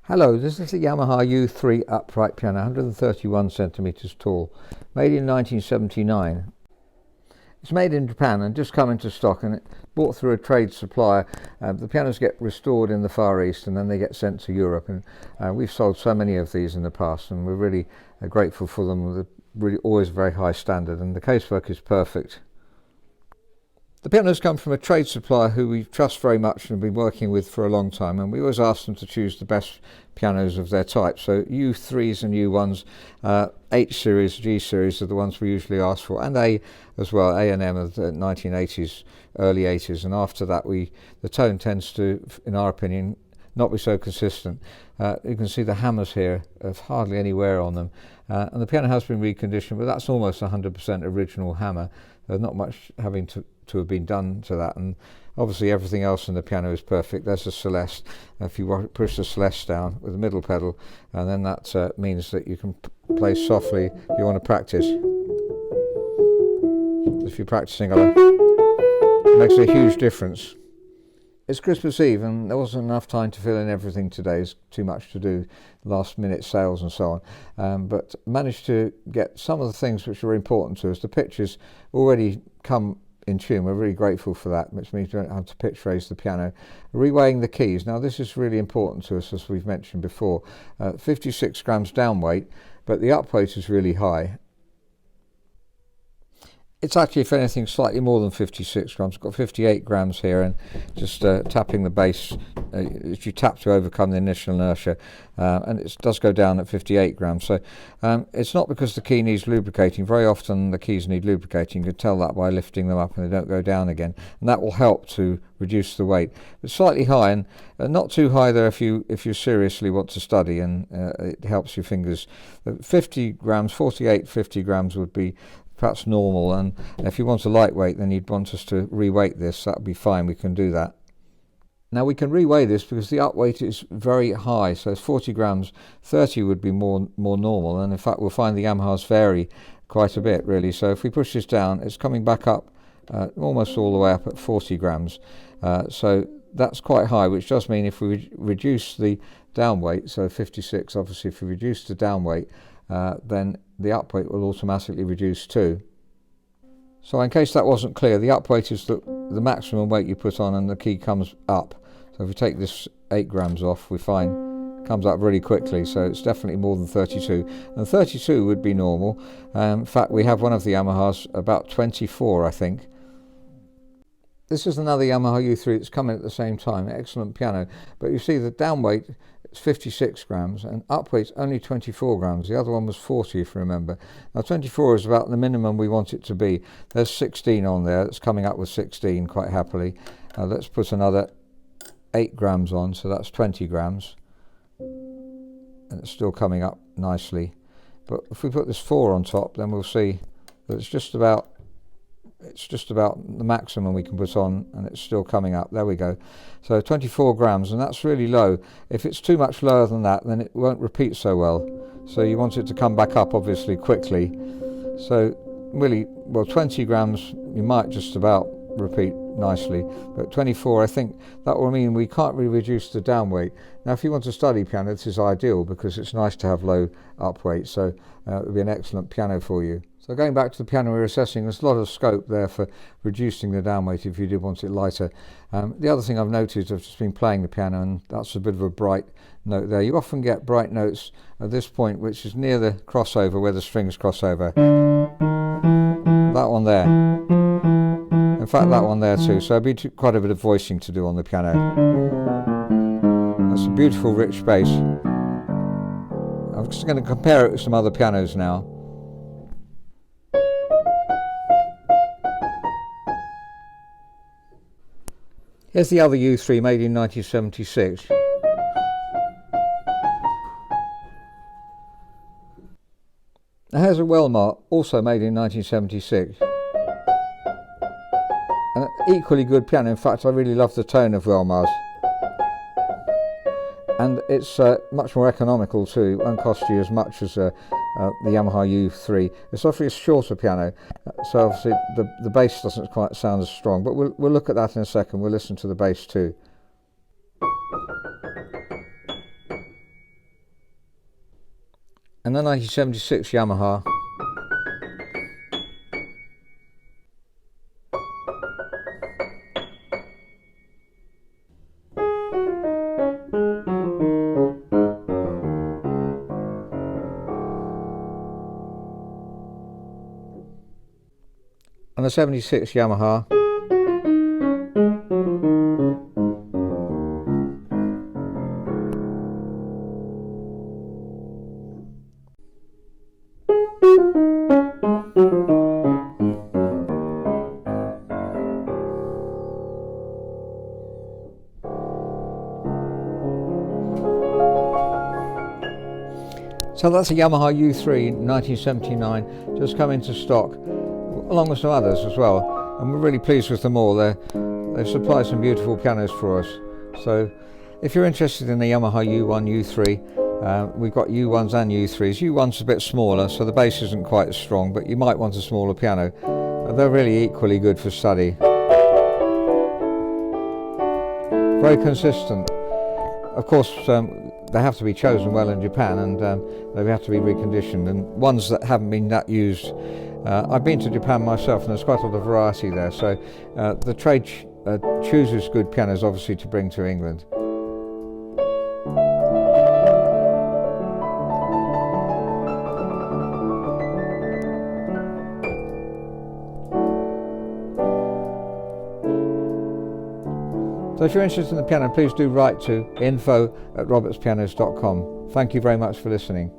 Hello, this is the Yamaha U3 upright piano, 131 centimeters tall, made in 1979. It's made in Japan and just come into stock, and it's bought through a trade supplier. The pianos get restored in the Far East and then they get sent to Europe, and we've sold so many of these in the past, and we're really grateful for them. They're really always very high standard, and the casework is perfect. The pianos come from a trade supplier who we trust very much and have been working with for a long time, and we always ask them to choose the best pianos of their type. So U3s and U1s, H series, G series are the ones we usually ask for, and A as well, A and M of the 1980s, early 80s, and after that the tone tends to, in our opinion, not be so consistent. You can see the hammers here have hardly any wear on them, and the piano has been reconditioned, but that's almost 100% original hammer. There's not much having to have been done to that, and obviously everything else in the piano is perfect. There's a Celeste. If you push the Celeste down with the middle pedal, and then that means that you can play softly if you want to practice. If you're practicing alone, it makes a huge difference. It's Christmas Eve and there wasn't enough time to fill in everything today. There's too much to do, last minute sales and so on, but managed to get some of the things which are important to us. The pitches already come in tune. We're really grateful for that, which means you don't have to pitch raise the piano. Reweighing the keys. Now this is really important to us, as we've mentioned before. 56 grams down weight, but the up weight is really high. It's actually, if anything, slightly more than 56 grams. It's got 58 grams here, and just tapping the bass, if you tap to overcome the initial inertia, and it does go down at 58 grams. So it's not because the key needs lubricating. Very often the keys need lubricating. You can tell that by lifting them up and they don't go down again, and that will help to reduce the weight. But slightly high, and not too high there if you seriously want to study, and it helps your fingers. 50 grams, 48, 50 grams would be perhaps normal, and if you want a lightweight then you'd want us to reweight this. That would be fine, we can do that. Now we can reweigh this because the up weight is very high, so it's 40 grams, 30 would be more normal, and in fact we'll find the Yamahas vary quite a bit really. So if we push this down, it's coming back up almost all the way up at 40 grams, so that's quite high, which does mean if we reduce the down weight, so 56, obviously if we reduce the down weight, then the up weight will automatically reduce too. So in case that wasn't clear, the up weight is the maximum weight you put on and the key comes up. So if we take this 8 grams off, we find it comes up really quickly, so it's definitely more than 32. And 32 would be normal. In fact, we have one of the Yamahas about 24, I think. This is another Yamaha U3 that's coming at the same time, excellent piano. But you see the down weight, it's 56 grams, and up weight's only 24 grams. The other one was 40, if you remember. Now 24 is about the minimum we want it to be. There's 16 on there, it's coming up with 16 quite happily. Let's put another 8 grams on, so that's 20 grams. And it's still coming up nicely. But if we put this 4 on top, then we'll see that it's just about the maximum we can put on, and it's still coming up. There we go. So 24 grams, and that's really low. If it's too much lower than that, then it won't repeat so well. So you want it to come back up obviously quickly. So really, well, 20 grams you might just about repeat nicely, but 24, I think that will mean we can't really reduce the down weight. Now if you want to study piano, this is ideal because it's nice to have low up weight, so it would be an excellent piano for you. So going back to the piano we're assessing, there's a lot of scope there for reducing the down weight if you did want it lighter. The other thing I've noticed, I've just been playing the piano, and that's a bit of a bright note there. You often get bright notes at this point, which is near the crossover, where the strings cross over. That one there. In fact, that one there too. So it'd be quite a bit of voicing to do on the piano. That's a beautiful rich bass. I'm just going to compare it with some other pianos now. Here's the other U3 made in 1976. Now here's a Welmar, also made in 1976. An equally good piano. In fact, I really love the tone of Welmar's. And it's much more economical too. It won't cost you as much as the Yamaha U3. It's obviously a shorter piano, so obviously the bass doesn't quite sound as strong. But we'll look at that in a second. We'll listen to the bass too. and the 1976 Yamaha. And the 76 Yamaha. So that's a Yamaha U3 1979, just come into stock, along with some others as well, and we're really pleased with them all. They've supplied some beautiful pianos for us. So if you're interested in the Yamaha U1, U3, we've got U1s and U3s. U1's a bit smaller, so the bass isn't quite as strong, but you might want a smaller piano. They're really equally good for study. Very consistent. Of course, they have to be chosen well in Japan, and they have to be reconditioned, and ones that haven't been that used. I've been to Japan myself, and there's quite a lot of variety there, so the trade chooses good pianos obviously to bring to England. So if you're interested in the piano, please do write to info@robertspianos.com. Thank you very much for listening.